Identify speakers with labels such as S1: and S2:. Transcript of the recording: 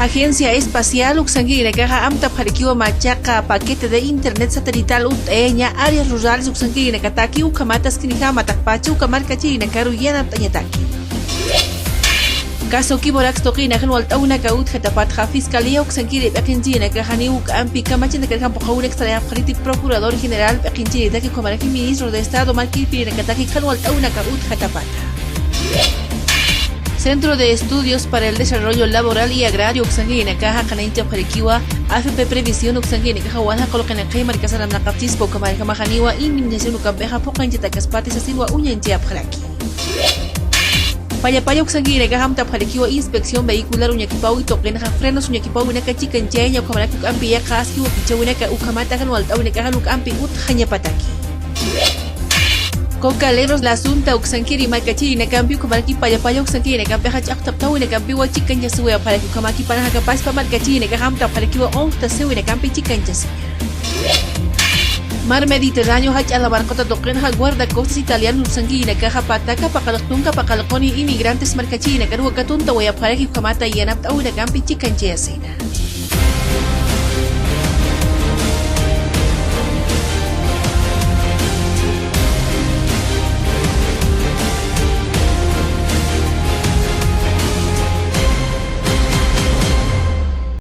S1: Agencia Espacial Uxanguinakaja Amta Parikiwa Machaca paquete de internet satelital Uteña áreas rurales Uxanguinakataki Ukamatas Kinijama Takpachi Ukamarkachina Karuyana Tañataki. Caso Kiborax Toquina Hanwaltauna Kaut Jetapatja Fiscalía Uxanquiri Pekinjina Kahani Ukampi Kamachin de Campo Jaun Extra Procurador General Pekinjini Taki Comaraki Ministro de Estado Marquis Pirinakataki Hanwaltauna Kaut Jetapata. Centro de Estudios para el Desarrollo Laboral y Agrario Uxanguinakaja Kanaintia Parikiwa AFP Previsión Uxanguinakaja Wana Colocanakay Marcasaram Nakatispo Kamarkamahaniwa Indemnización Ukambeja Pokanjitakaspati Sasilwa Unyantia Paraki. Payapaya Uxanguinakaja Amta Parikiwa Inspección Vehicular Uñakipau y Toquenaja Frenos Uñakipau Unakachi Kanchaya Ukamaraki Ukampi Yakaski Ukichawinaka Ukamata Hanwalta Unakaja Ukampi Utjanyapataki. Cocaleros la Asunta Uxanquiri Marcachi Cambio Kumaraki Payapaya Uxanquiri Campeja Chaptau Campiwa Chicken Yasua para que Kamaki para Capaz para Marcachi Hamta para que Onta Sewi Campi Chicken Yas. Mar Mediterráneo Hach a la barcota Toquenja guarda costas italianos Uxanquiri Caja Pataca Pacalatunca Pacalaconi inmigrantes Marcachi Caruacatunta Waya para que Kamata y Anapta Campi Chicken Yasina.